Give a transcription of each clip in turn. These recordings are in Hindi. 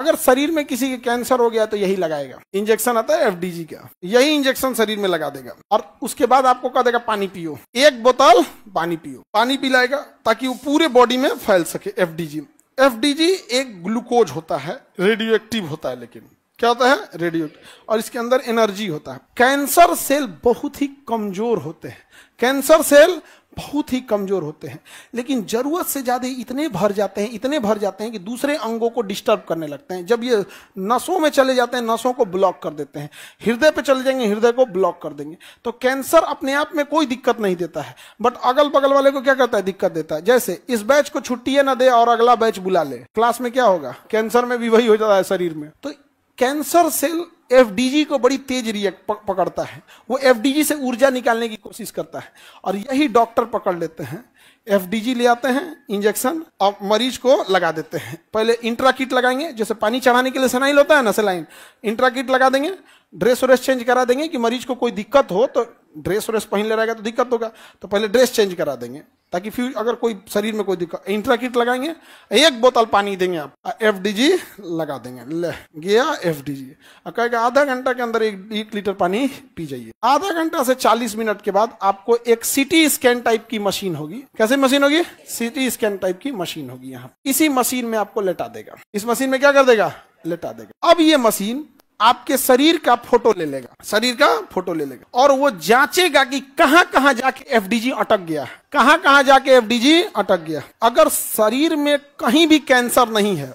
अगर शरीर में किसी के कैंसर हो गया तो यही लगाएगा, इंजेक्शन आता है एफडीजी का, यही इंजेक्शन शरीर में लगा देगा और उसके बाद आपको कह देगा पानी पियो, 1 बोतल पानी पियो, पानी पिलाएगा ताकि वो पूरे बॉडी में फैल सके। एफडीजी एफडीजी एक ग्लूकोज होता है, रेडियो एक्टिव होता है, लेकिन क्या होता है रेडियो एक्टिव, और इसके अंदर एनर्जी होता है। कैंसर सेल बहुत ही कमजोर होते हैं, कैंसर सेल बहुत ही कमजोर होते हैं, लेकिन जरूरत से ज्यादा इतने भर जाते हैं, इतने भर जाते हैं कि दूसरे अंगों को डिस्टर्ब करने लगते हैं। जब ये नसों में चले जाते हैं, नसों को ब्लॉक कर देते हैं, हृदय पे चले जाएंगे, हृदय को ब्लॉक कर देंगे। तो कैंसर अपने आप में कोई दिक्कत नहीं देता है, बट अगल बगल वाले को क्या करता है, दिक्कत देता है। जैसे इस बैच को छुट्टी ना दे और अगला बैच बुला ले, क्लास में क्या होगा, कैंसर में भी वही हो जाता है शरीर में। तो कैंसर सेल एफडीजी को बड़ी तेज रिएक्ट पकड़ता है, वो एफडीजी से ऊर्जा निकालने की कोशिश करता है और यही डॉक्टर पकड़ लेते हैं। एफडीजी ले आते हैं इंजेक्शन और मरीज को लगा देते हैं। पहले इंट्रा किट लगाएंगे, जैसे पानी चढ़ाने के लिए सलाइन होता है ना, सलाइन इंट्रा किट लगा देंगे, ड्रेस व्रेस चेंज करा देंगे कि मरीज को कोई दिक्कत हो तो ड्रेस व्रेस पहन ले रहेगा तो दिक्कत होगा, तो पहले ड्रेस चेंज करा देंगे ताकि फिर अगर कोई शरीर में कोई दिक्कत, इंट्रा किट लगाएंगे, 1 बोतल पानी देंगे आप, एफडीजी लगा देंगे, ले गया एफडीजी, कहेगा आधा घंटा के अंदर 1 लीटर पानी पी जाइए। आधा घंटा से 40 मिनट के बाद आपको एक सीटी स्कैन टाइप की मशीन होगी। कैसे मशीन होगी, सीटी स्कैन टाइप की मशीन होगी। यहाँ इसी मशीन में आपको लेटा देगा, इस मशीन में क्या कर देगा, लेटा देगा। अब ये मशीन आपके शरीर का फोटो ले लेगा, शरीर का फोटो ले लेगा और वो जांचेगा कि कहां कहां जाके एफडीजी अटक गया, कहां कहां जाके एफडीजी अटक गया। अगर शरीर में कहीं भी कैंसर नहीं है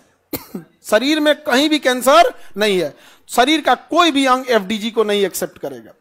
शरीर में कहीं भी कैंसर नहीं है, शरीर का कोई भी अंग एफडीजी को नहीं एक्सेप्ट करेगा,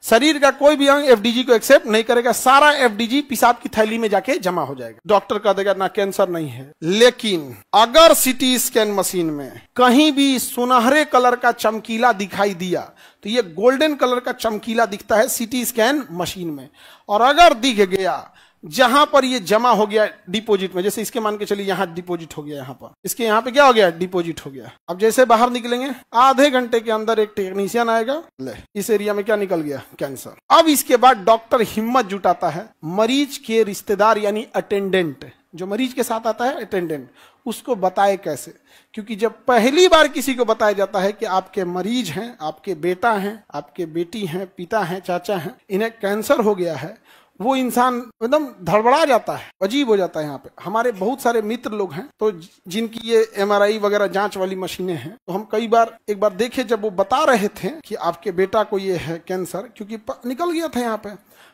शरीर का कोई भी अंग एफडीजी को एक्सेप्ट नहीं करेगा, सारा एफडीजी पेशाब की थैली में जाके जमा हो जाएगा। डॉक्टर कह देगा ना कैंसर नहीं है। लेकिन अगर सीटी स्कैन मशीन में कहीं भी सुनहरे कलर का चमकीला दिखाई दिया तो ये गोल्डन कलर का चमकीला दिखता है सीटी स्कैन मशीन में, और अगर दिख गया जहां पर ये जमा हो गया डिपॉजिट में, जैसे इसके मान के चलिए यहाँ डिपॉजिट हो गया, यहाँ पर इसके यहाँ पे क्या हो गया, डिपॉजिट हो गया। अब जैसे बाहर निकलेंगे आधे घंटे के अंदर एक टेक्नीशियन आएगा, ले इस एरिया में क्या निकल गया, कैंसर। अब इसके बाद डॉक्टर हिम्मत जुटाता है, मरीज के रिश्तेदार यानी अटेंडेंट, जो मरीज के साथ आता है अटेंडेंट, उसको बताए कैसे। क्योंकि जब पहली बार किसी को बताया जाता है कि आपके मरीज हैं, आपके बेटा हैं, आपके बेटी हैं, पिता हैं, चाचा हैं, इन्हें कैंसर हो गया है, वो इंसान एकदम धड़बड़ा जाता है, अजीब हो जाता है। यहाँ पे हमारे बहुत सारे मित्र लोग हैं तो जिनकी ये एमआरआई वगैरह जांच वाली मशीनें हैं, तो हम कई बार एक बार देखे जब वो बता रहे थे कि आपके बेटा को ये है कैंसर, क्योंकि निकल गया था यहाँ पे,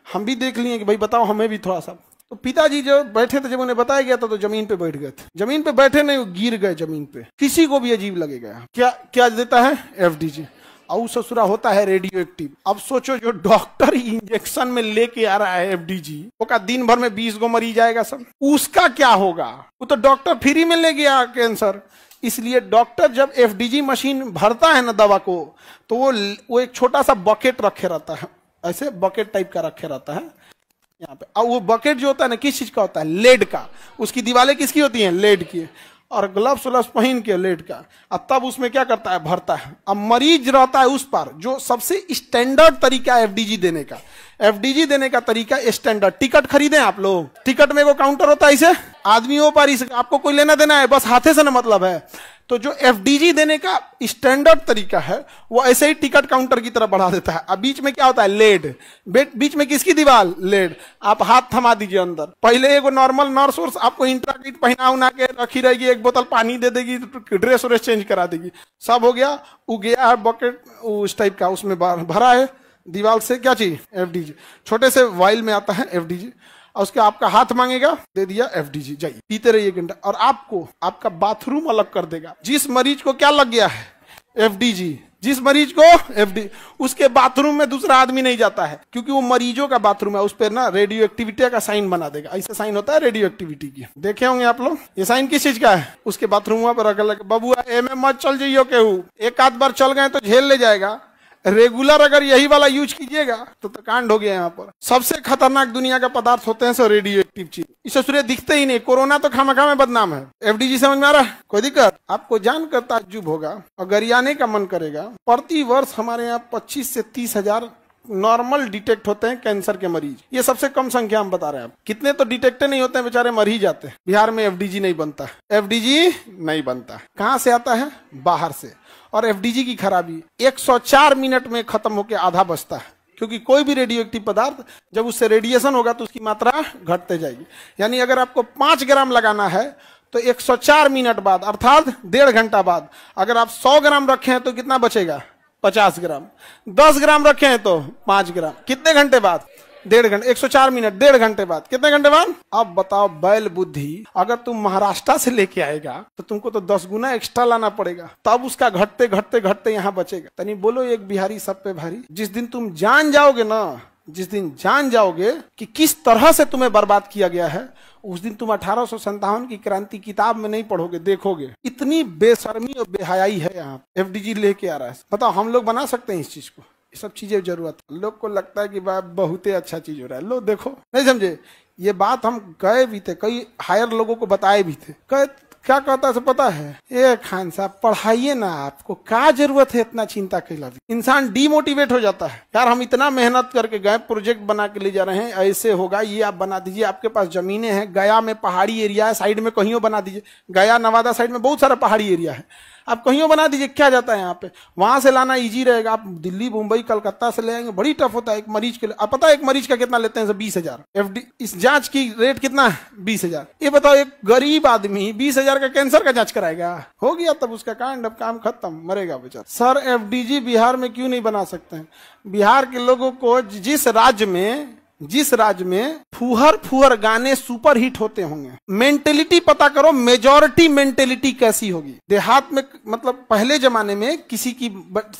हम भी देख लिए कि भाई बताओ हमें भी थोड़ा सा। तो पिताजी जो बैठे थे, जब उन्हें बताया गया था तो जमीन पे बैठ गए थे, जमीन पे बैठे नहीं, वो गिर गए जमीन पे। किसी को भी अजीब लगेगा। क्या क्या देता है, एफडीजी, और ससुरा होता है रेडियो एक्टिव। अब सोचो जो डॉक्टर इंजेक्शन में लेके आ रहा है एफडीजी, वो का दिन भर में 20 गो मरीज आएगा सब, उसका क्या होगा। वो तो डॉक्टर फ्री में ले गया कैंसर। इसलिए डॉक्टर जब एफडीजी मशीन भरता है ना दवा को, तो वो एक छोटा सा बकेट रखे रहता है, ऐसे बकेट टाइप का रखे रहता है यहाँ पे। और वो बकेट जो होता है ना, किस चीज का होता है, लेड का। उसकी दीवारें किसकी होती हैं, लेड की, और ग्लव्स व्लव्स पहन के लेड का। अब तब उसमें क्या करता है, भरता है। अब मरीज रहता है उस पर, जो सबसे स्टैंडर्ड तरीका है एफडीजी देने का। एफडीजी देने का तरीका स्टैंडर्ड, टिकट खरीदे आप लोग, टिकट में वो काउंटर होता है, इसे आदमियों पर आपको कोई लेना देना है, बस हाथे से ना मतलब है। तो जो एफडीजी देने का स्टैंडर्ड तरीका है, वो ऐसे ही टिकट काउंटर की तरह बढ़ा देता है। अब बीच में क्या होता है, लेड, बीच में किसकी दीवार, लेड। आप हाथ थमा दीजिए अंदर, पहले एक नॉर्मल नर्स और आपको इंट्रा किट पहना उना के रखी रहेगी, 1 बोतल पानी दे देगी, ड्रेस व्रेस चेंज करा देगी, सब हो गया। वो गया है बकेट उस टाइप का, उसमें भरा है दीवार से, क्या चीज, एफडीजी। छोटे से वाइल में आता है एफडीजी, और उसके आपका हाथ मांगेगा, दे दिया एफडीजी, जाइए पीते रहिए घंटा। और आपको आपका बाथरूम अलग कर देगा। जिस मरीज को क्या लग गया है, एफडीजी, जिस मरीज को एफडी, उसके बाथरूम में दूसरा आदमी नहीं जाता है, क्योंकि वो मरीजों का बाथरूम है। उस पर ना रेडियो एक्टिविटी का साइन बना देगा, ऐसे साइन होता है रेडियो एक्टिविटी की, देखे होंगे आप लोग। ये साइन किस चीज का है, उसके बाथरूम पर रख लगे, बबुआ एम मत चल जाइयो केहू, एक आध बार चल गए तो झेल ले जाएगा। रेगुलर अगर यही वाला यूज कीजिएगा तो कांड हो गया। यहाँ पर सबसे खतरनाक दुनिया का पदार्थ होते हैं सो रेडियो एक्टिव चीज, इसे सूर्य दिखते ही नहीं। कोरोना तो खामखा में बदनाम है, एफडीजी समझ में आ रहा है, कोई दिक्कत। आपको जानकर ताज्जुब होगा और गरियाने का मन करेगा, प्रति वर्ष हमारे यहाँ 25 से 30 हजार नॉर्मल डिटेक्ट होते हैं कैंसर के मरीज, ये सबसे कम संख्या हम बता रहे हैं। आप कितने तो डिटेक्ट नहीं होते हैं, बेचारे मर ही जाते हैं। बिहार में एफडीजी नहीं बनता, एफडीजी नहीं बनता। कहां से आता है? बाहर से। और एफडीजी की खराबी 104 मिनट में खत्म होकर आधा बचता है, क्योंकि कोई भी रेडियो एक्टिव पदार्थ जब उससे रेडिएशन होगा तो उसकी मात्रा घटते जाएगी। यानी अगर आपको 5 ग्राम लगाना है तो 104 मिनट बाद अर्थात 1.5 घंटा बाद अगर आप 100 ग्राम रखे हैं तो कितना बचेगा? 50 ग्राम। 10 ग्राम रखे हैं तो 5 ग्राम। कितने घंटे बाद? 1.5 घंटे। 104 मिनट 1.5 घंटे बाद। कितने घंटे बाद? अब बताओ बैल बुद्धि, अगर तुम महाराष्ट्र से लेके आएगा तो तुमको तो 10 गुना एक्स्ट्रा लाना पड़ेगा, तब उसका घटते घटते घटते यहाँ बचेगा। तनी बोलो एक बिहारी सब पे भारी। जिस दिन तुम जान जाओगे ना, जिस दिन जान जाओगे कि किस तरह से तुम्हें बर्बाद किया गया है, उस दिन तुम 1857 की क्रांति किताब में नहीं पढ़ोगे, देखोगे। इतनी बेशर्मी और बेहयाई है यहाँ। एफडीजी लेके आ रहा है। बताओ हम लोग बना सकते हैं इस चीज को? ये सब चीजें जरूरत है। लोग को लगता है कि बहुत ही अच्छा चीज हो रहा है, लो देखो। नहीं समझे? ये बात हम गए भी थे, कई हायर लोगों को बताए भी थे। क्या कहता है पता है? ए खान साहब पढ़ाइए ना, आपको क्या जरूरत है इतना चिंता कैला? इंसान डीमोटिवेट हो जाता है। यार हम इतना मेहनत करके गए, प्रोजेक्ट बना के ले जा रहे हैं, ऐसे होगा, ये आप बना दीजिए, आपके पास जमीनें हैं, गया में पहाड़ी एरिया है, साइड में कहीं बना दीजिए। गया नवादा साइड में बहुत सारा पहाड़ी एरिया है, आप कहीं बना दीजिए, क्या जाता है यहाँ पे? वहां से लाना इजी रहेगा। आप दिल्ली मुंबई कलकत्ता से ले आएंगे, बड़ी टफ होता है एक मरीज के लिए। आप पता है एक मरीज का कितना लेते हैं? 20,000। एफडी इस जांच की रेट कितना है? 20,000। ये बताओ एक गरीब आदमी 20,000 का कैंसर का जांच कराएगा? हो गया तब उसका कांड, अब काम खत्म, मरेगा बेचारा। सर एफडीजी बिहार में क्यों नहीं बना सकते हैं? बिहार के लोगों को जिस राज्य में फुहर गाने सुपर हिट होते होंगे, मेंटेलिटी पता करो, मेजॉरिटी मेंटेलिटी कैसी होगी। देहात में मतलब पहले जमाने में किसी की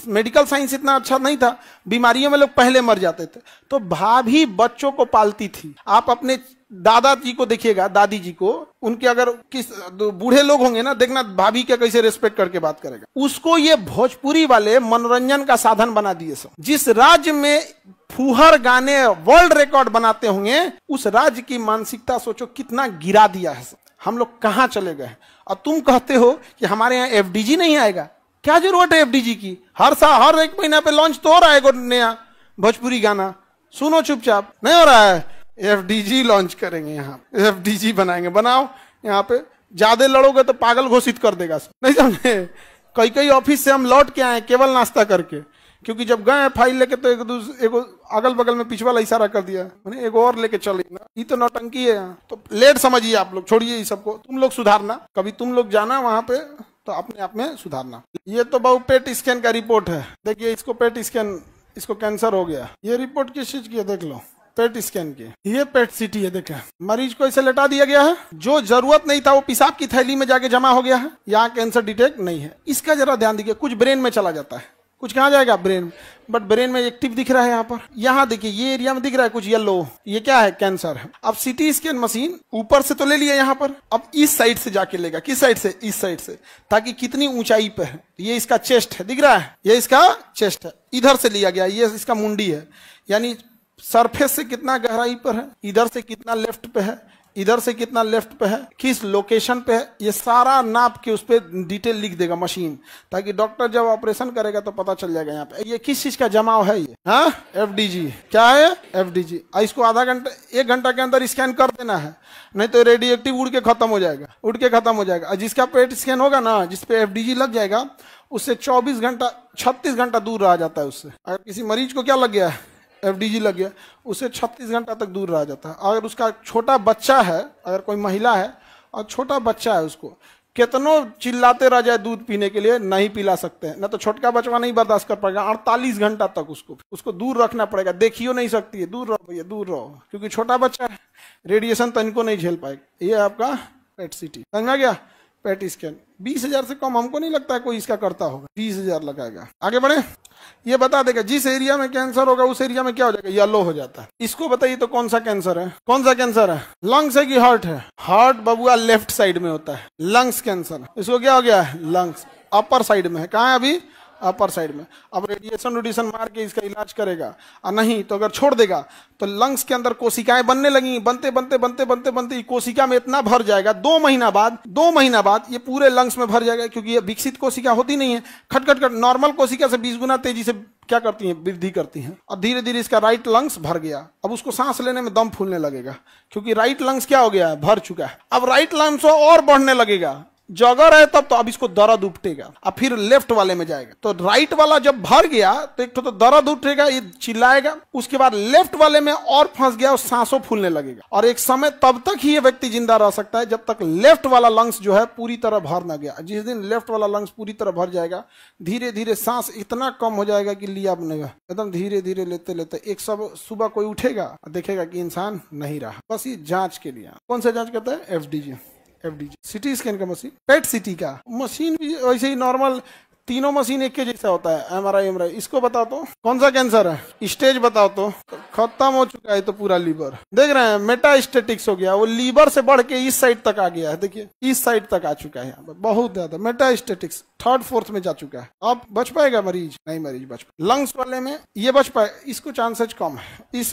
मेडिकल साइंस इतना अच्छा नहीं था, बीमारियों में लोग पहले मर जाते थे, तो भाभी बच्चों को पालती थी। आप अपने दादाजी को देखिएगा, दादी जी को, उनके अगर किस बूढ़े लोग होंगे ना, देखना भाभी के कैसे रिस्पेक्ट करके बात करेगा। उसको ये भोजपुरी वाले मनोरंजन का साधन बना दिए सब। जिस राज्य में फुहर गाने वर्ल्ड रिकॉर्ड बनाते होंगे, उस राज्य की मानसिकता सोचो कितना गिरा दिया है। हम लोग कहां चले गए? और तुम कहते हो कि हमारे यहाँ एफडीजी नहीं आएगा। क्या जरूरत है एफडीजी की? हर एक महीना पे लॉन्च तो हो रहा है नया भोजपुरी गाना, सुनो चुपचाप। नहीं हो रहा है? एफडीजी लॉन्च करेंगे, यहाँ एफडीजी बनाएंगे। बनाओ, यहाँ पे ज्यादा लड़ोगे तो पागल घोषित कर देगा सब। नहीं समझे? कई ऑफिस से हम लौट के आए केवल नाश्ता करके, क्योंकि जब गए फाइल लेके तो एक अगल बगल में पीछे वाला इशारा कर दिया, मैंने एक और लेके चले ना, ये तो नौटंकी है यहाँ। तो लेट समझिए आप लोग, छोड़िए ये सबको, तुम लोग सुधारना। कभी तुम लोग जाना वहां पे तो अपने आप में सुधारना। ये तो बहु पेट स्कैन का रिपोर्ट है, देखिए इसको पेट स्कैन, इसको कैंसर हो गया। ये रिपोर्ट किस चीज की है देख लो, पेट स्कैन की। ये पेट सीटी है, देखें मरीज को इसे लेटा दिया गया है, जो जरूरत नहीं था वो पेशाब की थैली में जाके जमा हो गया है। यहाँ कैंसर डिटेक्ट नहीं है। इसका जरा ध्यान दीजिए, कुछ ब्रेन में चला जाता है, कुछ कहाँ जाएगा? ब्रेन। बट ब्रेन में एक्टिव दिख रहा है यहाँ पर, यहाँ देखिए ये एरिया में दिख रहा है कुछ येलो, ये क्या है? कैंसर है। अब सीटी स्कैन मशीन ऊपर से तो ले लिया यहाँ पर, अब इस साइड से जाके लेगा। किस साइड से? इस साइड से, ताकि कितनी ऊंचाई पे है। ये इसका चेस्ट है, दिख रहा है? ये इसका चेस्ट है, इधर से लिया गया। ये इसका मुंडी है, यानी सरफेस से कितना गहराई पर है, इधर से कितना लेफ्ट पे है, इधर से कितना लेफ्ट पे है, किस लोकेशन पे है, ये सारा नाप के उस पर डिटेल लिख देगा मशीन, ताकि डॉक्टर जब ऑपरेशन करेगा तो पता चल जाएगा यहाँ पे ये किस चीज का जमाव है। ये हाँ एफडीजी। क्या है? एफडीजी। इसको आधा घंटा 1 घंटा के अंदर स्कैन कर देना है, नहीं तो रेडियो एक्टिव उड़ के खत्म हो जाएगा। जिसका पेट स्कैन होगा ना, जिसपे एफडीजी लग जाएगा, उससे 24 घंटा 36 घंटा दूर रहा जाता है उससे। अगर किसी मरीज को क्या लग गया है? एफडीजी लग गया, उसे 36 घंटा तक दूर रहा जाता है। अगर उसका छोटा बच्चा है, अगर कोई महिला है और छोटा बच्चा है, उसको कितनों चिल्लाते रह जाए दूध पीने के लिए, नहीं पिला सकते हैं, ना तो छोटका बचवा नहीं बर्दाश्त कर पाएगा। 48 घंटा तक उसको दूर रखना पड़ेगा। देखियो नहीं सकती है, दूर रहो भैया, दूर रहो, क्योंकि छोटा बच्चा है, रेडिएशन तो इनको नहीं झेल पाएगा। ये आपका पेट सीटी, समझ में गया? पेट स्कैन 20,000 से कम हमको नहीं लगता है कोई इसका करता होगा। 20,000 लगाएगा। आगे बढ़े, ये बता देगा जिस एरिया में कैंसर होगा उस एरिया में क्या हो जाएगा? येलो हो जाता है। इसको बताइए तो कौन सा कैंसर है? कौन सा कैंसर है? लंग्स है कि हार्ट है? हार्ट बबुआ लेफ्ट साइड में होता है, लंग्स कैंसर। इसको क्या हो गया है? लंग्स अपर साइड में है। कहाँ है अभी? अपर साइड में। अब रेडिएशन मार के इसका इलाज करेगा, और नहीं तो अगर छोड़ देगा तो लंग्स के अंदर कोशिकाएं बनने लगेंगी। बनते कोशिका में इतना भर जाएगा, 2 महीना बाद ये पूरे लंग्स में भर जाएगा, क्योंकि ये विकसित कोशिका होती नहीं है। खटखट नॉर्मल कोशिका से 20 गुना तेजी से क्या करती हैं, वृद्धि करती हैं। और धीरे धीरे इसका राइट लंग्स भर गया। अब उसको सांस लेने में दम फूलने लगेगा, क्योंकि राइट लंग्स क्या हो गया है, भर चुका है। अब राइट लंग्स और बढ़ने लगेगा, जगह है तब तो अब इसको दर्द उठेगा। अब फिर लेफ्ट वाले में जाएगा, तो राइट वाला जब भर गया तो एक तो दर्द उठेगा, ये चिल्लाएगा। उसके बाद लेफ्ट वाले में और फंस गया और सांसों फूलने लगेगा। और एक समय तब तक ही ये व्यक्ति जिंदा रह सकता है जब तक लेफ्ट वाला लंग्स जो है पूरी तरह भर ना गया। जिस दिन लेफ्ट वाला लंग्स पूरी तरह भर जाएगा, धीरे धीरे सांस इतना कम हो जाएगा कि लिया बनेगा। एकदम धीरे धीरे लेते लेते एक सब सुबह कोई उठेगा और देखेगा कि इंसान नहीं रहा। बस ये जांच के लिए। कौन सा जांच करता है, FDG। सिटी स्कैन का मशीन, पेट सिटी का मशीन भी वैसे ही नॉर्मल, तीनों मशीन एक के जैसा होता है। MRI इसको बताओ तो कौन सा कैंसर है, स्टेज बताओ तो। खत्म हो चुका है तो पूरा लीवर, देख रहे हैं मेटास्टेटिक्स हो गया, वो लीवर से बढ़ के इस साइड तक आ गया है। देखिए इस साइड तक आ चुका है, यहाँ पर बहुत ज्यादा मेटास्टेटिक्स 3rd 4th में जा चुका है। अब बच पाएगा मरीज, नहीं मरीज बच पाए। लंग्स वाले में ये बच पाए, इसको चांसेज कम है।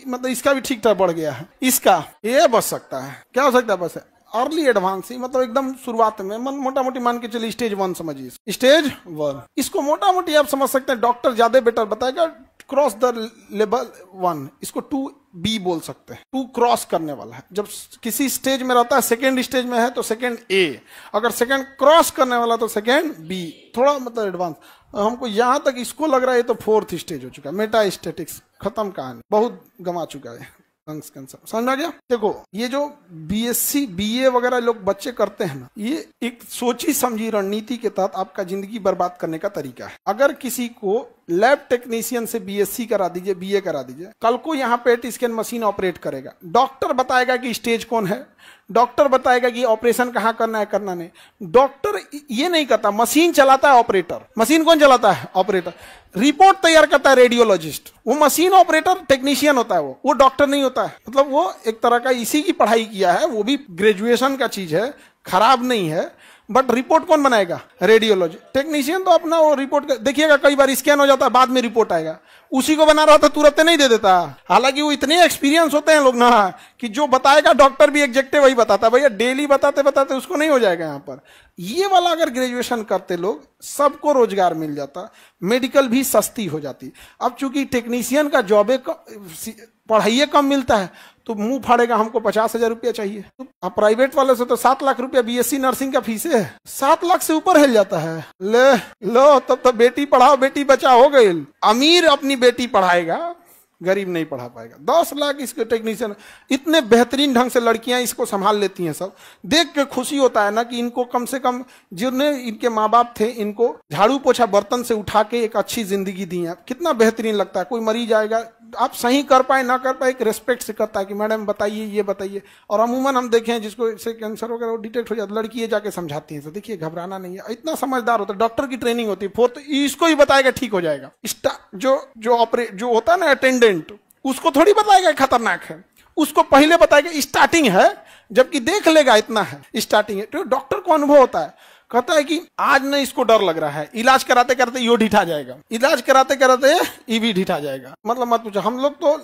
मतलब इसका भी ठीक ठाक बढ़ गया है, इसका ये बच सकता है। क्या हो सकता है, बस है अर्ली एडवांस ही, मतलब एकदम शुरुआत में मोटा मोटी मान के चलिए स्टेज 1 समझिए, स्टेज 1। इसको मोटा मोटी आप समझ सकते हैं, डॉक्टर ज्यादा बेटर बताएगा। क्रॉस द लेवल 1, इसको 2B बोल सकते हैं, 2 क्रॉस करने वाला है। जब किसी स्टेज में रहता है, सेकेंड स्टेज में है तो सेकेंड A, अगर सेकेंड क्रॉस करने वाला तो सेकेंड B, थोड़ा मतलब एडवांस। हमको यहां तक इसको लग रहा है तो 4th स्टेज हो चुका है। मेटास्टेटिक्स खत्म कहानी, बहुत गंवा चुका है लंग्स कैंसर। समझ आ गया। देखो ये जो BSc BA वगैरह लोग बच्चे करते हैं ना, ये एक सोची समझी रणनीति के तहत आपका जिंदगी बर्बाद करने का तरीका है। अगर किसी को लैब टेक्नीशियन से BSc करा दीजिए, BA करा दीजिए, कल को यहाँ पेट स्कैन मशीन ऑपरेट करेगा, डॉक्टर बताएगा कि स्टेज कौन है, डॉक्टर बताएगा कि ऑपरेशन कहाँ करना है, करना नहीं। डॉक्टर ये नहीं करता, मशीन चलाता है ऑपरेटर। मशीन कौन चलाता है, ऑपरेटर। रिपोर्ट तैयार करता है रेडियोलॉजिस्ट। वो मशीन ऑपरेटर टेक्नीशियन होता है, वो डॉक्टर नहीं होता है। मतलब वो एक तरह का इसी की पढ़ाई किया है, वो भी ग्रेजुएशन का चीज है, खराब नहीं है। बट रिपोर्ट कौन बनाएगा, रेडियोलॉजी टेक्नीशियन। तो अपना वो रिपोर्ट देखिएगा, कई बार स्कैन हो जाता है, बाद में रिपोर्ट आएगा, उसी को बना रहा था तुरंत नहीं दे देता। हालांकि वो इतने एक्सपीरियंस होते हैं लोग ना कि जो बताएगा डॉक्टर भी एग्जेक्टिव वही बताता है। भैया डेली बताते बताते उसको नहीं हो जाएगा। यहाँ पर ये वाला अगर ग्रेजुएशन करते लोग, सबको रोजगार मिल जाता, मेडिकल भी सस्ती हो जाती। अब चूंकि टेक्नीशियन का जॉब पढ़ाइए कम मिलता है तो मुंह फाड़ेगा, हमको 50,000 रुपया चाहिए। तो प्राइवेट वाले से तो 7 लाख रुपया BSc नर्सिंग का फीस है, 7 लाख से ऊपर हिल जाता है। ले लो, तब तो बेटी पढ़ाओ बेटी बचाओ हो गई। अमीर अपनी बेटी पढ़ाएगा, गरीब नहीं पढ़ा पाएगा। 10 लाख इसके टेक्नीशियन, इतने बेहतरीन ढंग से लड़कियां इसको संभाल लेती हैं। सब देख के खुशी होता है ना कि इनको कम से कम, जिन्हें इनके माँ बाप थे, इनको झाड़ू पोछा बर्तन से उठा के एक अच्छी जिंदगी दी है। कितना बेहतरीन लगता है। कोई मरीज आएगा, आप सही कर पाए ना कर पाए, एक रेस्पेक्ट से करता है कि मैडम बताइए, ये बताइए। और अमूमन हम देखें जिसको इससे कैंसर वगैरह डिटेक्ट हो जाता है, लड़की ये जाके समझाती है, तो देखिए घबराना नहीं है, इतना समझदार होता है। डॉक्टर की ट्रेनिंग होती है, 4th इसको ही बताएगा ठीक हो जाएगा। जो होता है ना अटेंडेंट, उसको थोड़ी बताएगा खतरनाक है, उसको पहले बताएगा स्टार्टिंग है, जबकि देख लेगा इतना है स्टार्टिंग है। तो डॉक्टर को अनुभव होता है, कहता है कि आज न इसको डर लग रहा है, इलाज कराते कराते यो ढिठा जाएगा, इलाज कराते कराते ये भी ढिठा जाएगा। मतलब मत पूछो, हम लोग तो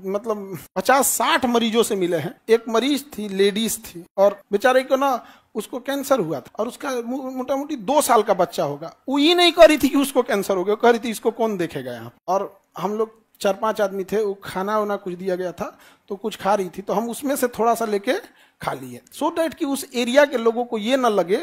मतलब 50-60 मरीजों से मिले हैं। एक मरीज थी, लेडीज थी, और बेचारे को ना उसको कैंसर हुआ था, और उसका मोटा मोटी 2 साल का बच्चा होगा। वो ये नहीं कह रही थी कि उसको कैंसर हो गया, कह रही थी इसको कौन देखेगा यहाँ। और हम लोग 4-5 आदमी थे, वो खाना वाना कुछ दिया गया था तो कुछ खा रही थी, तो हम उसमें से थोड़ा सा लेके खा लिए, सो डैट कि उस एरिया के लोगों को ये न लगे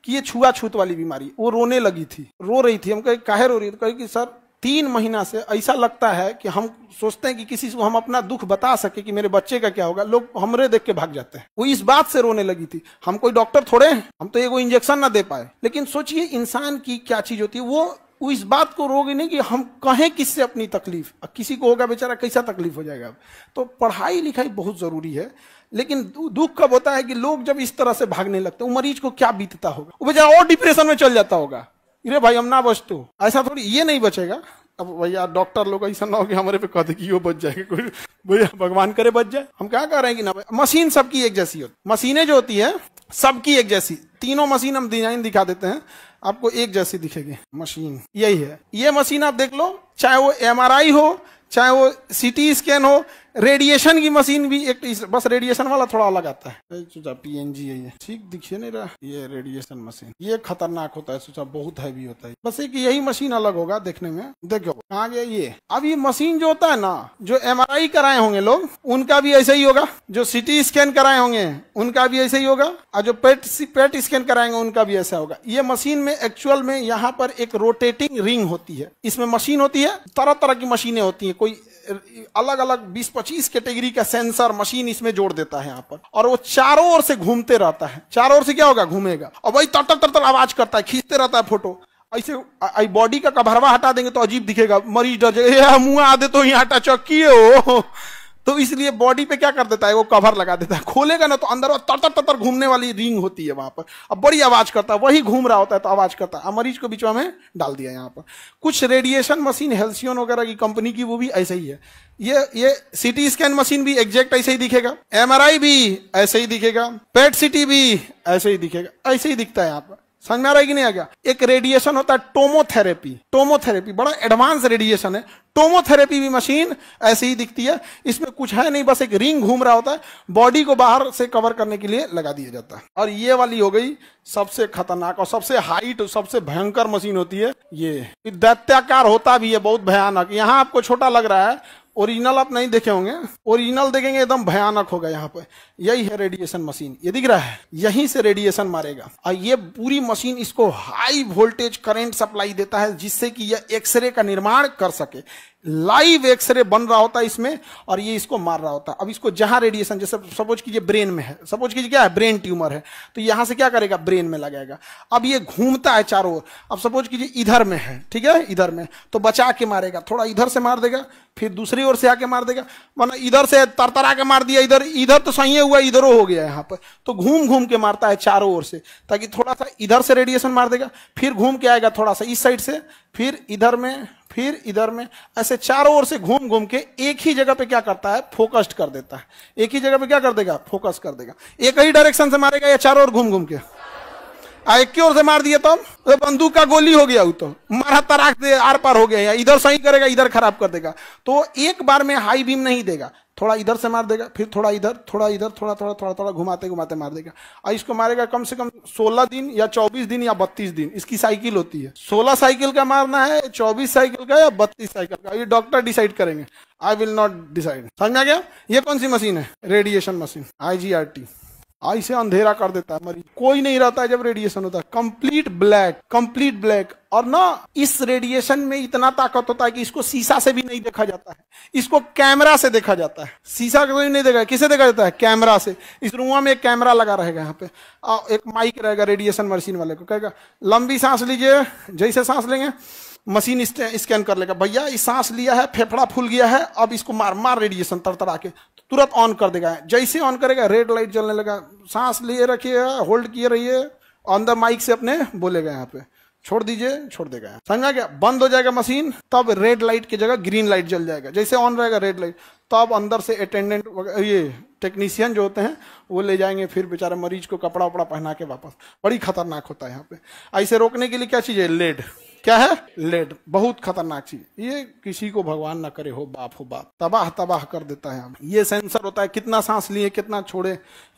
कि ये छुआछूत वाली बीमारी। वो रोने लगी थी, रो रही थी। हम कहे काहे रो रही है, तो कहे कि सर 3 महीना से ऐसा लगता है कि हम सोचते हैं कि किसी को हम अपना दुख बता सके कि मेरे बच्चे का क्या होगा, लोग हमरे देख के भाग जाते हैं। वो इस बात से रोने लगी थी। हम कोई डॉक्टर थोड़े हैं, हम तो एगो इंजेक्शन ना दे पाए। लेकिन सोचिए इंसान की क्या चीज होती है, वो इस बात को रोगे नहीं कि हम कहें किससे अपनी तकलीफ, किसी को होगा बेचारा कैसा तकलीफ हो जाएगा। तो पढ़ाई लिखाई बहुत जरूरी है, लेकिन दुख कब होता है कि लोग जब इस तरह से भागने लगते हैं, मरीज को क्या बीतता होगा, वो बेचारा और डिप्रेशन में चल जाता होगा। अरे भाई हम ना बच, तो ऐसा थोड़ी, ये नहीं बचेगा। अब भैया डॉक्टर लोग ऐसा ना हो कि हमारे पे कहते कि वो बच जाएगा, कोई भैया भगवान करे बच जाए। हम क्या कह रहे हैं कि ना भाई, मशीन सबकी एक जैसी होती, मशीनें जो होती है सबकी एक जैसी। तीनों मशीन हम डिजाइन दिखा देते हैं, आपको एक जैसी दिखेगी मशीन। यही है, ये मशीन आप देख लो, चाहे वो MRI हो, चाहे वो CT स्कैन हो, रेडिएशन की मशीन भी एक, बस रेडिएशन वाला थोड़ा अलग आता है। पीएनजी है ये, ठीक दिखे नहीं रहा, ये रेडिएशन मशीन, ये खतरनाक होता है, सोचा बहुत हैवी होता है। बस एक यही मशीन अलग होगा देखने में। देखो कहाँ गया ये। अब ये मशीन जो होता है ना, जो एमआरआई कराए होंगे लोग उनका भी ऐसा ही होगा, जो सीटी स्कैन कराए होंगे उनका भी ऐसा ही होगा, और जो पेट स्कैन कराएंगे उनका भी ऐसा होगा। ये मशीन में एक्चुअल में यहाँ पर एक रोटेटिंग रिंग होती है, इसमें मशीन होती है, तरह तरह की मशीनें होती है, कोई अलग अलग 20-25 कैटेगरी का सेंसर मशीन इसमें जोड़ देता है यहाँ पर, और वो चारों ओर से घूमते रहता है। चारों ओर से क्या होगा, घूमेगा, और वही तर तर तर आवाज करता है, खींचते रहता है फोटो। ऐसे बॉडी का कभरवा हटा देंगे तो अजीब दिखेगा, मरीज डर जाएगा, मुंह आदे तो यहाँ हटा चौकी हो, तो इसलिए बॉडी पे क्या कर देता है, वो कवर लगा देता है। खोलेगा ना तो अंदर तर तर घूमने वाली रिंग होती है वहां पर, अब बड़ी आवाज करता है, वही घूम रहा होता है तो आवाज करता है। मरीज को बीच में डाल दिया यहाँ पर। कुछ रेडिएशन मशीन हेल्सियन वगैरह की कंपनी की वो भी ऐसे ही है। ये सीटी स्कैन मशीन भी एग्जैक्ट ऐसे ही दिखेगा, एमआरआई भी ऐसे ही दिखेगा, पेट सीटी भी ऐसे ही दिखेगा, ऐसे ही दिखता है यहाँ पर। समझ में आ रहा है कि नहीं आ गया। एक रेडिएशन होता है टोमोथेरेपी, टोमोथेरेपी बड़ा एडवांस रेडिएशन है। टोमोथेरेपी भी मशीन ऐसे ही दिखती है, इसमें कुछ है नहीं, बस एक रिंग घूम रहा होता है, बॉडी को बाहर से कवर करने के लिए लगा दिया जाता है। और ये वाली हो गई सबसे खतरनाक और सबसे हाइट, सबसे भयंकर मशीन होती है ये। दैत्याकार होता भी है, बहुत भयानक। यहाँ आपको छोटा लग रहा है, ओरिजिनल आप नहीं देखे होंगे, ओरिजिनल देखेंगे एकदम भयानक होगा। यहाँ पे यही है रेडिएशन मशीन, ये दिख रहा है, यहीं से रेडिएशन मारेगा। और ये पूरी मशीन इसको हाई वोल्टेज करंट सप्लाई देता है, जिससे कि यह एक्सरे का निर्माण कर सके। लाइव एक्सरे बन रहा होता है इसमें, और ये इसको मार रहा होता है। अब इसको जहां रेडिएशन, जैसे सपोज कीजिए ब्रेन में है, सपोज कीजिए क्या है, ब्रेन ट्यूमर है, तो यहां से क्या करेगा, ब्रेन में लगाएगा। अब ये घूमता है चारों ओर, अब सपोज कीजिए इधर में है, ठीक है, इधर में, तो बचा के मारेगा, थोड़ा इधर से मार देगा, फिर दूसरी ओर से आके मार देगा, वरना इधर से तरतरा के मार दिया, इधर तो सही हुआ, इधरों हो गया यहाँ पर, तो घूम घूम के मारता है चारों ओर से, ताकि थोड़ा सा इधर से रेडिएशन मार देगा, फिर घूम के आएगा थोड़ा सा इस साइड से, फिर इधर में, फिर इधर में, ऐसे चारों ओर से घूम घूम के एक ही जगह पे क्या करता है, फोकस्ड कर देता है। एक ही जगह पे क्या कर देगा, फोकस कर देगा। एक ही डायरेक्शन से मारेगा या चारों ओर घूम घूम के, एक की ओर से मार दिया तो बंदूक का गोली हो गया, वो तो मारा तराक दे आर पार हो गया, या इधर सही करेगा इधर खराब कर देगा। तो एक बार में हाई बीम नहीं देगा, थोड़ा इधर से मार देगा, फिर थोड़ा इधर, थोड़ा इधर, थोड़ा थोड़ा थोड़ा थोड़ा घुमाते घुमाते मार देगा। और इसको मारेगा कम से कम 16 दिन या 24 दिन या 32 दिन, इसकी साइकिल होती है। 16 साइकिल का मारना है, 24 साइकिल का या 32 साइकिल का, ये डॉक्टर डिसाइड करेंगे, आई विल नॉट डिसाइड। समझ में आ गया। ये कौन सी मशीन है, रेडिएशन मशीन, IGRT। ऐसे अंधेरा कर देता है, मरीज कोई नहीं रहता है जब रेडिएशन होता है, कंप्लीट ब्लैक, कंप्लीट ब्लैक। और ना इस रेडिएशन में इतना ताकत होता है कि इसको शीशा से भी नहीं देखा जाता है, इसको कैमरा से देखा जाता है। शीशा का कोई नहीं देखा, किसे देखा जाता है, कैमरा से। इस रूम में एक कैमरा लगा रहेगा, यहाँ पे एक माइक रहेगा, रेडिएशन मशीन वाले को कहेगा लंबी सांस लीजिए, जैसे सांस लेंगे मशीन स्कैन कर लेगा, भैया इस सांस लिया है, फेफड़ा फूल गया है, अब इसको मार मार रेडिएशन तरतरा के, तुरंत ऑन कर देगा। जैसे ऑन करेगा रेड लाइट जलने लगा, सांस लिए रखिए, होल्ड किए रहिए, ऑन द माइक से अपने बोलेगा, यहाँ पे छोड़ दीजिए, छोड़ देगा। समझा गया। बंद हो जाएगा मशीन, तब रेड लाइट की जगह ग्रीन लाइट जल जाएगा। जैसे ऑन रहेगा रेड लाइट, तब अंदर से अटेंडेंट ये टेक्नीशियन जो होते हैं वो ले जाएंगे, फिर बेचारे मरीज को कपड़ा वपड़ा पहना के वापस। बड़ी खतरनाक होता है यहाँ पे। ऐसे रोकने के लिए क्या चीज है, लेड। क्या है, लेड, बहुत खतरनाक चीज। ये किसी को भगवान ना करे, हो बाप, तबाह तबाह कर देता है। ये सेंसर होता है, कितना सांस लिए कितना छोड़े,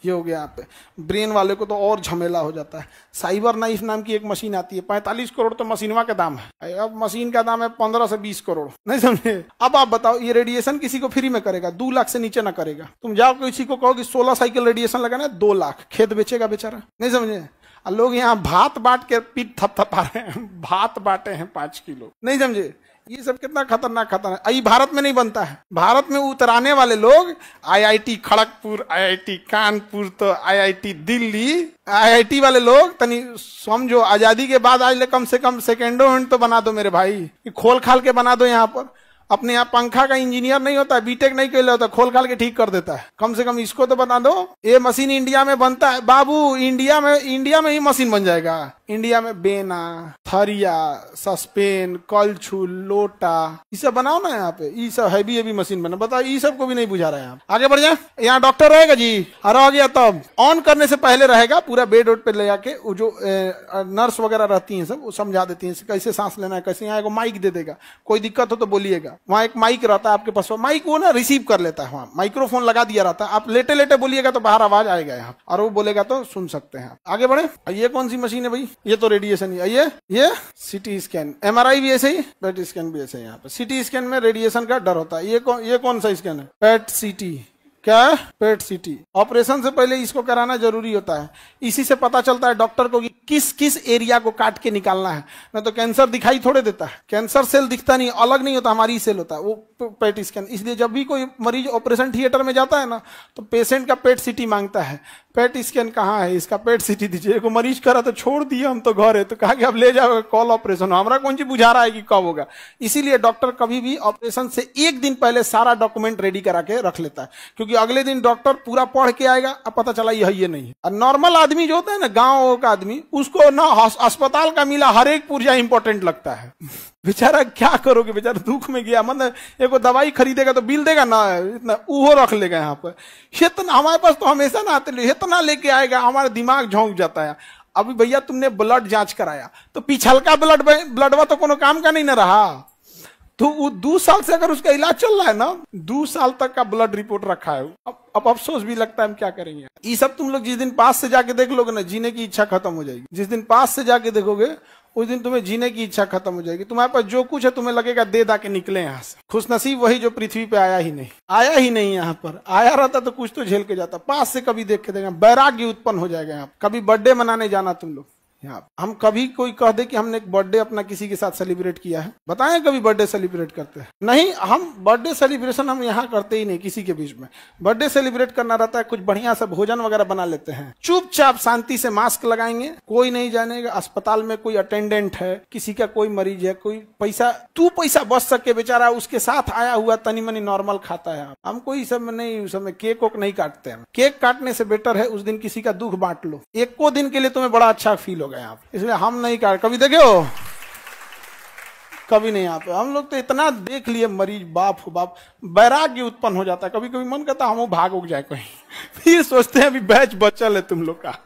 ये हो गया यहाँ पे। ब्रेन वाले को तो और झमेला हो जाता है। साइबर नाइफ नाम की एक मशीन आती है, 45 करोड़ तो मशीनवा का दाम है। अब मशीन का दाम है 15 से 20 करोड़, नहीं समझे। अब आप बताओ, ये रेडिएशन किसी को फ्री में करेगा, 2 लाख से नीचे ना करेगा। तुम जाओ किसी को कहो कि 16 साइकिल रेडिएशन लगाना है, 2 लाख, खेत बेचेगा बेचारा, नहीं समझे। लोग यहाँ भात बांट के पीठ थपथपा रहे हैं, भात बांटे हैं 5 किलो, नहीं समझे। ये सब कितना खतरनाक ये भारत में नहीं बनता है। भारत में उतराने वाले लोग IIT खड़गपुर, IIT कानपुर, तो IIT दिल्ली, IIT वाले लोग तनी समझो, आजादी के बाद आज ले कम से कम सेकेंडो हैंड तो बना दो मेरे भाई, खोल खाल के बना दो। यहाँ पर अपने यहाँ पंखा का इंजीनियर नहीं होता, बीटेक नहीं कर होता, खोल खाल के ठीक कर देता है। कम से कम इसको तो बता दो। ये मशीन इंडिया में बनता है बाबू, इंडिया में ही मशीन बन जाएगा। इंडिया में बेना, थरिया, सस्पेन, कलछुल, लोटा, ये सब बनाओ ना यहाँ पे। ये सब हैवी मशीन बना, बताओ ये सब को भी नहीं बुझा रहा है। आगे बढ़ जाए। यहाँ डॉक्टर रहेगा जी, और आ गया तब ऑन करने से पहले रहेगा पूरा बेड वोड पे ले जाके, जो नर्स वगैरह रहती है सब वो समझा देती है कैसे सांस लेना है, कैसे। यहाँ माइक दे देगा, कोई दिक्कत हो तो बोलिएगा। वहाँ एक माइक रहता है आपके पास, माइक वो ना रिसीव कर लेता है, वहाँ माइक्रोफोन लगा दिया रहता है, आप लेटे लेटे बोलिएगा तो बाहर आवाज आएगा यहाँ, और वो बोलेगा तो सुन सकते हैं। आगे बढ़े। ये कौन सी मशीन है भाई? ये तो रेडिएशन ही है। ये सीटी स्कैन, एमआरआई भी ऐसे ही, पेट स्कैन भी ऐसे ही। यहाँ पे सीटी स्कैन में रेडिएशन का डर होता है। ये कौन सा स्कैन है? पेट सीटी। क्या है? पेट सीटी। ऑपरेशन से पहले इसको कराना जरूरी होता है, इसी से पता चलता है डॉक्टर को कि किस किस एरिया को काट के निकालना है। नहीं तो कैंसर दिखाई थोड़े देता है, कैंसर सेल दिखता नहीं, अलग नहीं होता, हमारी सेल होता है वो पेट स्कैन। इसलिए जब भी कोई मरीज ऑपरेशन थिएटर में जाता है ना, तो पेशेंट का पेट सीटी मांगता है, पेट स्कैन कहाँ है, इसका पेट सीटी दीजिए। को मरीज करा तो छोड़ दिया हम तो घर है, तो कहा कि अब ले जाओ, कॉल ऑपरेशन, हमारा कौन सी बुझा रहा है कि कब होगा। इसीलिए डॉक्टर कभी भी ऑपरेशन से एक दिन पहले सारा डॉक्यूमेंट रेडी करा के रख लेता है, क्योंकि अगले दिन डॉक्टर पूरा पढ़ के आएगा, अब पता चला ये नहीं है। और नॉर्मल आदमी जो होता है ना, गांव का आदमी, उसको ना अस्पताल का मिला हर एक पुर्जा इंपॉर्टेंट लगता है। बेचारा क्या करोगे, बेचारा दुख में गया, मतलब एक दवाई खरीदेगा तो बिल देगा ना, इतना उहो रख लेगा यहाँ पर। इतना हमारे पास तो हमेशा ना आते, इतना लेके आएगा, हमारा दिमाग झोंक जाता है। अभी भैया तुमने ब्लड जांच कराया, तो पिछलका ब्लडवा तो कोनो काम का नहीं ना रहा, तो वो 2 साल से अगर उसका इलाज चल रहा है ना, 2 साल तक का ब्लड रिपोर्ट रखा है। अब अफसोस भी लगता है हम क्या करेंगे। ये सब तुम लोग जिस दिन पास से जाके देख लोगे ना, जीने की इच्छा खत्म हो जाएगी। जिस दिन पास से जाके देखोगे उस दिन तुम्हें जीने की इच्छा खत्म हो जाएगी। तुम्हारे पास जो कुछ है तुम्हें लगेगा दे दा के निकले यहाँ से। खुशनसीब वही जो पृथ्वी पे आया ही नहीं यहाँ पर। आया रहता तो कुछ तो झेल के जाता। पास से कभी देख के देगा, वैराग्य उत्पन्न हो जाएगा यहाँ। कभी बर्थडे मनाने जाना तुम लोग यहाँ, हम कभी कोई कह दे कि हमने एक बर्थडे अपना किसी के साथ सेलिब्रेट किया है, बताएं कभी बर्थडे सेलिब्रेट करते हैं? नहीं, हम बर्थडे सेलिब्रेशन हम यहाँ करते ही नहीं किसी के बीच में। बर्थडे सेलिब्रेट करना रहता है, कुछ बढ़िया सा भोजन वगैरह बना लेते हैं, चुपचाप शांति से मास्क लगाएंगे, कोई नहीं जानेगा। अस्पताल में कोई अटेंडेंट है, किसी का कोई मरीज है, कोई पैसा बच सके बेचारा, उसके साथ आया हुआ तनी मनी नॉर्मल खाता है। हम कोई सब में नहीं, उस समय केक वोक नहीं काटते हैं। केक काटने से बेटर है उस दिन किसी का दुख बांट लो, एक को दिन के लिए तुम्हें बड़ा अच्छा फील होगा यहाँ पे। इसलिए हम नहीं काट, कभी देखे हो? कभी नहीं। यहाँ पे हम लोग तो इतना देख लिए मरीज, बाप हो बाप, वैराग्य उत्पन्न हो जाता है। कभी कभी मन करता है हम भाग उग जाए कहीं, फिर सोचते हैं अभी बैच बचल है तुम लोग का।